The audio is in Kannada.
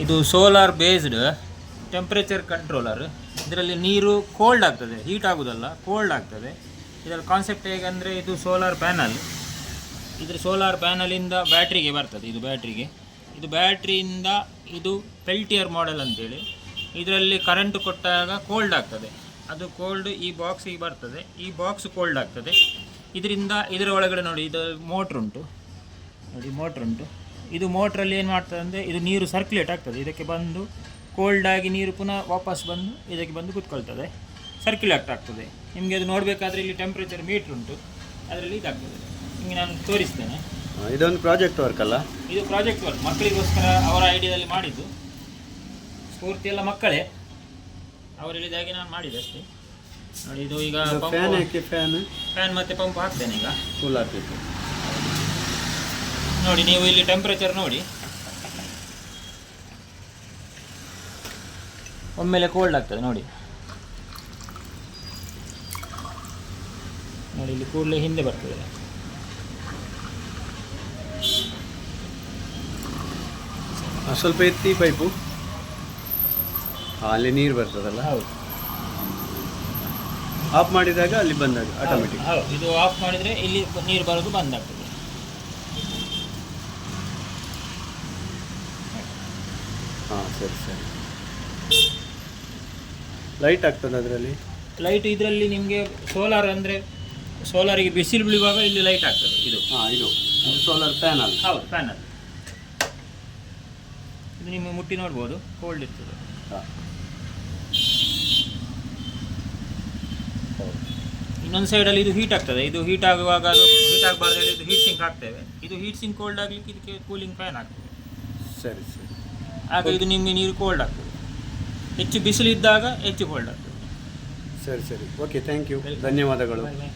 ಇದು ಸೋಲಾರ್ ಬೇಸ್ಡ್ ಟೆಂಪ್ರೇಚರ್ ಕಂಟ್ರೋಲರ್. ಇದರಲ್ಲಿ ನೀರು ಕೋಲ್ಡ್ ಆಗ್ತದೆ, ಹೀಟ್ ಆಗೋದಲ್ಲ, ಕೋಲ್ಡ್ ಆಗ್ತದೆ. ಇದರ ಕಾನ್ಸೆಪ್ಟ್ ಹೇಗೆಂದರೆ, ಇದು ಸೋಲಾರ್ ಪ್ಯಾನಲ್. ಇದ್ರ ಸೋಲಾರ್ ಪ್ಯಾನಲಿಂದ ಬ್ಯಾಟ್ರಿಗೆ ಬರ್ತದೆ. ಇದು ಬ್ಯಾಟ್ರಿಯಿಂದ ಇದು ಪೆಲ್ಟಿಯರ್ ಮಾಡೆಲ್ ಅಂತೇಳಿ. ಇದರಲ್ಲಿ ಕರೆಂಟ್ ಕೊಟ್ಟಾಗ ಕೋಲ್ಡ್ ಆಗ್ತದೆ. ಅದು ಕೋಲ್ಡ್ ಈ ಬಾಕ್ಸಿಗೆ ಬರ್ತದೆ, ಈ ಬಾಕ್ಸ್ ಕೋಲ್ಡ್ ಆಗ್ತದೆ. ಇದರ ಒಳಗಡೆ ನೋಡಿ, ಇದು ಮೋಟ್ರ್ ಉಂಟು. ಇದು ಮೋಟ್ರಲ್ಲಿ ಏನು ಮಾಡ್ತದೆ ಅಂದರೆ, ಇದು ನೀರು ಸರ್ಕ್ಯುಲೇಟ್ ಆಗ್ತದೆ. ಇದಕ್ಕೆ ಬಂದು ಕೋಲ್ಡಾಗಿ ನೀರು ಪುನಃ ವಾಪಸ್ ಬಂದು ಇದಕ್ಕೆ ಬಂದು ಕೂತ್ಕೊಳ್ತದೆ, ಸರ್ಕ್ಯುಲೇಟ್ ಆಗ್ತದೆ. ನಿಮಗೆ ಅದು ನೋಡಬೇಕಾದ್ರೆ ಇಲ್ಲಿ ಟೆಂಪ್ರೇಚರ್ ಮೀಟ್ರ್ ಉಂಟು, ಅದರಲ್ಲಿ ಇದಾಗ್ತದೆ. ನಿಮಗೆ ನಾನು ತೋರಿಸ್ತೇನೆ. ಇದೊಂದು ಪ್ರಾಜೆಕ್ಟ್ ವರ್ಕ್ ಅಲ್ಲ? ಇದು ಪ್ರಾಜೆಕ್ಟ್ ವರ್ಕ್, ಮಕ್ಕಳಿಗೋಸ್ಕರ ಅವರ ಐಡಿಯಾದಲ್ಲಿ ಮಾಡಿದ್ದು. ಸ್ಫೂರ್ತಿ ಎಲ್ಲ ಮಕ್ಕಳೇ, ಅವರು ಹೇಳಿದಾಗೆ ನಾನು ಮಾಡಿದೆ ಅಷ್ಟೇ. ನೋಡಿ, ಇದು ಈಗ ಫ್ಯಾನ್ ಮತ್ತು ಪಂಪ್ ಹಾಕ್ತೇನೆ ಈಗ. ನೋಡಿ, ನೀವು ಇಲ್ಲಿ ಟೆಂಪ್ರೇಚರ್ ನೋಡಿ, ಒಮ್ಮೆಲೆ ಕೋಲ್ಡ್ ಆಗ್ತದೆ. ನೋಡಿ ಇಲ್ಲಿ ಕೂಡಲೇ ಹಿಂದೆ ಬರ್ತದೆ. ಸ್ವಲ್ಪ ಎತ್ತಿ ಪೈಪು, ಅಲ್ಲಿ ನೀರು ಬರ್ತದಲ್ಲ? ಹೌದು. ಆಫ್ ಮಾಡಿದಾಗ ಅಲ್ಲಿ ಬಂದಾಗ ಆಟೋಮೆಟಿಕ್? ಹೌದು, ಇದು ಆಫ್ ಮಾಡಿದರೆ ಇಲ್ಲಿ ನೀರು ಬರೋದು ಬಂದಾಗ್ತದೆ. ಹಾಂ, ಸರಿ. ಲೈಟ್ ಆಗ್ತದೆ ಅದರಲ್ಲಿ? ಲೈಟ್ ಇದರಲ್ಲಿ ನಿಮಗೆ ಸೋಲಾರ್ ಅಂದರೆ, ಸೋಲಾರಿಗೆ ಬಿಸಿಲು ಬೀಳುವಾಗ ಇಲ್ಲಿ ಲೈಟ್ ಆಗ್ತದೆ. ಇದು ಸೋಲಾರ್ ಪ್ಯಾನಲ್? ಹೌದು, ಪ್ಯಾನಲ್. ಇದು ನಿಮ್ಮ ಮುಟ್ಟಿ ನೋಡ್ಬೋದು, ಕೋಲ್ಡ್ ಇರ್ತದೆ. ಇನ್ನೊಂದು ಸೈಡಲ್ಲಿ ಇದು ಹೀಟ್ ಆಗ್ತದೆ. ಇದು ಹೀಟ್ ಆಗುವಾಗ ಅದು ಹೀಟ್ ಆಗಬಾರ್ದು ಹೇಳಿ ಇದು ಹೀಟ್ ಸಿಂಕ್ ಹಾಕ್ತೇವೆ. ಇದು ಹೀಟ್ ಸಿಂಕ್ ಕೋಲ್ಡ್ ಆಗಲಿಕ್ಕೆ ಇದಕ್ಕೆ ಕೂಲಿಂಗ್ ಫ್ಯಾನ್ ಆಗ್ತದೆ. ಸರಿ. ಆಗ ಇದು ನಿಮಗೆ ನೀರು ಕೋಲ್ಡ್ ಆಗ್ತದೆ. ಹೆಚ್ಚು ಬಿಸಿಲು ಇದ್ದಾಗ ಹೆಚ್ಚು ಕೋಲ್ಡ್ ಆಗ್ತದೆ. ಸರಿ. ಓಕೆ, ಥ್ಯಾಂಕ್ ಯು, ಧನ್ಯವಾದಗಳು. ಬಾಯ್.